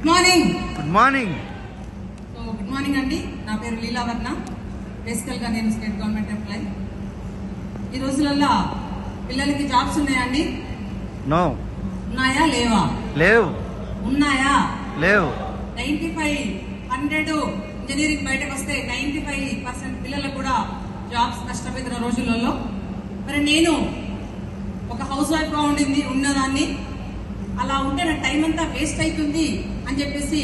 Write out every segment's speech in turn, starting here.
Good morning. Good morning. So good morning అండి. నా పేరు లీలావర్ణ. బేసికల్గా నేను స్టేట్ గవర్నమెంట్ ఎంప్లాయీ. ఈ రోజులల్లో పిల్లలకి జాబ్స్ ఉన్నాయండి? నో. ఉన్నాయా లేవా? లేవు. ఉన్నాయా? లేవు. 95-100 ఇంజనీరింగ్ బయటకు వస్తే 95% పిల్లలకు కూడా జాబ్స్ కష్టపడుతున్న రోజులలో మరి నేను ఒక హౌస్ వైఫ్ గా ఉన్నదాన్ని. అలా ఉంటే నా టైం అంతా వేస్ట్ అవుతుంది అని చెప్పేసి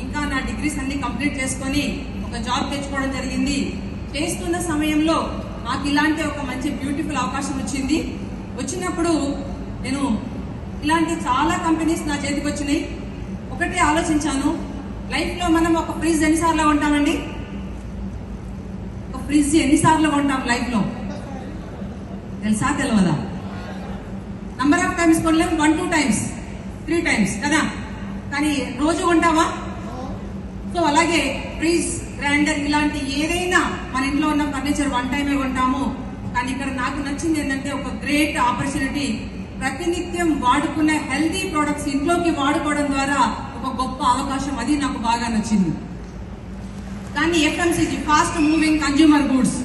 ఇంకా నా డిగ్రీస్ అన్ని కంప్లీట్ చేసుకొని ఒక జాబ్ తెచ్చుకోవడం జరిగింది. చేస్తున్న సమయంలో నాకు ఇలాంటి ఒక మంచి బ్యూటిఫుల్ అవకాశం వచ్చింది. వచ్చినప్పుడు నేను ఇలాంటి చాలా కంపెనీస్ నా చేతికి వచ్చినాయి. ఒకటి ఆలోచించాను, లైఫ్ లో మనం ఒక ఫ్రిడ్జ్ ఎన్నిసార్లు కొంటామండి? ఒక ఫ్రిడ్జ్ ఎన్నిసార్లు కొంటాం లైఫ్ లో? తెలుసా తెలియదా? నంబర్ ఆఫ్ టైమ్స్ కొనలేము, 1-2 times 3 times కదా, కానీ రోజు కొంటావా? సో అలాగే ఫ్రిడ్జ్, గ్రైండర్ ఇలాంటి ఏదైనా మన ఇంట్లో ఉన్న ఫర్నిచర్ 1 time కొంటాము. కానీ ఇక్కడ నాకు నచ్చింది ఏంటంటే ఒక గ్రేట్ ఆపర్చునిటీ, ప్రతినిత్యం వాడుకునే హెల్తీ ప్రొడక్ట్స్ ఇంట్లోకి వాడుకోవడం ద్వారా ఒక గొప్ప అవకాశం. అది నాకు బాగా నచ్చింది. కానీ FMCG, fast moving consumer goods,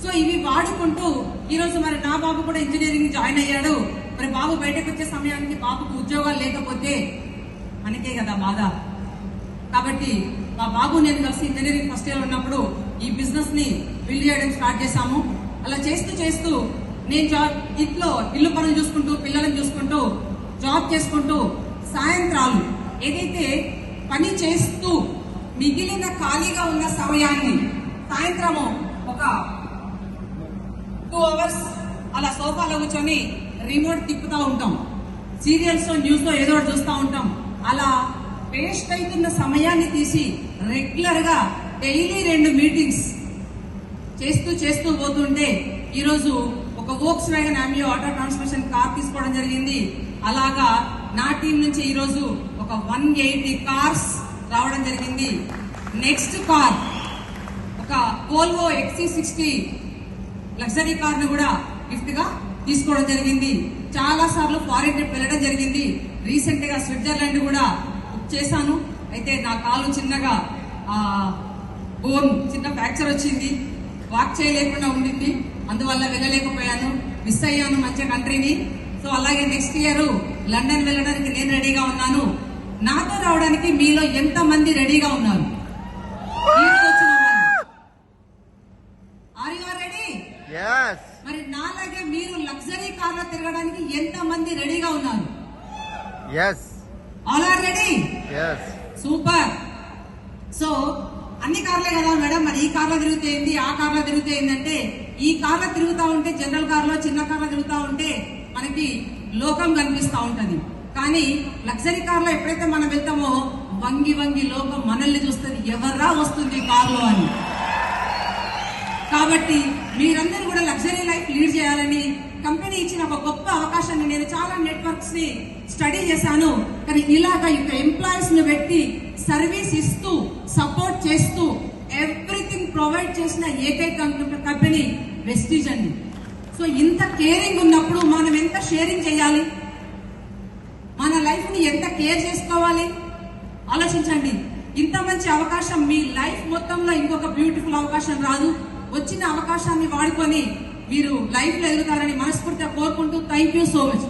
so ఇవి వాడుకుంటూ ఈరోజు మరి నా బాబు కూడా ఇంజనీరింగ్ జాయిన్ అయ్యాడు. మరి బాబు బయటకు వచ్చే సమయానికి బాబుకు ఉద్యోగాలు లేకపోతే మనకే కదా బాధ. కాబట్టి మా బాబు నేను కలిసి ఇంజనీరింగ్ ఫస్ట్ ఇయర్ ఉన్నప్పుడు ఈ బిజినెస్ ని బిల్డ్ చేయడం స్టార్ట్ చేశాము. అలా చేస్తూ చేస్తూ నేను ఇంట్లో ఇల్లు పనులు చూసుకుంటూ పిల్లలను చూసుకుంటూ జాబ్ చేసుకుంటూ సాయంత్రాలు ఏదైతే పని చేస్తూ మిగిలిన ఖాళీగా ఉన్న సమయాన్ని సాయంత్రము ఒక 2 hours అలా సోఫాలో కూర్చొని రిమోట్ తిప్పుతూ ఉంటాం, సీరియల్స్ న్యూస్ లో ఏదో ఒకటి చూస్తూ ఉంటాం. అలా వేస్ట్ అవుతున్న సమయాన్ని తీసి రెగ్యులర్ గా డైలీ 2 మీటింగ్స్ చేస్తూ పోతుంటే ఈరోజు ఒక Volkswagen Ameo auto transmission car తీసుకోవడం జరిగింది. అలాగా నా టీం నుంచి ఈరోజు ఒక 180 కార్స్ రావడం జరిగింది. నెక్స్ట్ కార్ ఒక వోల్వో XC60 లగ్జరీ కార్ ను కూడా గిఫ్ట్ గా తీసుకోవడం జరిగింది. చాలా సార్లు ఫారిన్ ట్రిప్ వెళ్ళడం జరిగింది. రీసెంట్ గా స్విట్జర్లాండ్ కూడా బుక్ చేశాను. అయితే నా కాలు చిన్నగా బోన్ చిన్న ఫ్రాక్చర్ వచ్చింది, వాక్ చేయలేకుండా ఉండింది, అందువల్ల వెళ్ళలేకపోయాను, మిస్ అయ్యాను మంచి కంట్రీని. సో అలాగే నెక్స్ట్ ఇయర్ లండన్ వెళ్ళడానికి నేను రెడీగా ఉన్నాను. నాతో రావడానికి మీలో ఎంత మంది రెడీగా ఉన్నారు? Are you ready? మరి నాలాగే మీరు లగ్జరీ కార్ లో తిరగడానికి ఎంత మంది రెడీగా ఉన్నారు? All are ready? Super. So అన్ని కార్లే కదా మేడం, మరి ఈ కార్లో తిరుగుతే ఏంది, ఆ కార్లో తిరుగుతే ఏంటంటే, ఈ కార్లో తిరుగుతా ఉంటే జనరల్ కార్లో చిన్న కార్లో తిరుగుతా ఉంటే మనకి లోకం కనిపిస్తా ఉంటది. కానీ లగ్జరీ కార్లో ఎప్పుడైతే మనం వెళ్తామో వంగి వంగి లోకం మనల్ని చూస్తుంది, ఎవర్రా వస్తుంది కార్లో అని. కాబట్టి మీరందరూ కూడా లగ్జరీ లైఫ్ లీడ్ చేయాలని కంపెనీ ఇచ్చిన ఒక గొప్ప అవకాశాన్ని నేను చాలా నెట్వర్క్స్ ని స్టడీ చేశాను. కానీ ఇలాగా ఇక ఎంప్లాయీస్ ని పెట్టి సర్వీస్ ఇస్తూ సపోర్ట్ చేస్తూ ఎవ్రీథింగ్ ప్రొవైడ్ చేసిన ఏకైక కంపెనీ వెస్టీజ్ అండి. సో ఇంత కేరింగ్ ఉన్నప్పుడు మనం ఎంత షేరింగ్ చేయాలి, మన లైఫ్ ని ఎంత కేర్ చేసుకోవాలి ఆలోచించండి. ఇంత మంచి అవకాశం మీ లైఫ్ మొత్తంలో ఇంకొక బ్యూటిఫుల్ అవకాశం రాదు. వచ్చిన అవకాశాన్ని వాడుకొని మీరు లైఫ్ లో ఎదుగుతారని మనస్ఫూర్తిగా కోరుకుంటూ థ్యాంక్ యూ సో మచ్.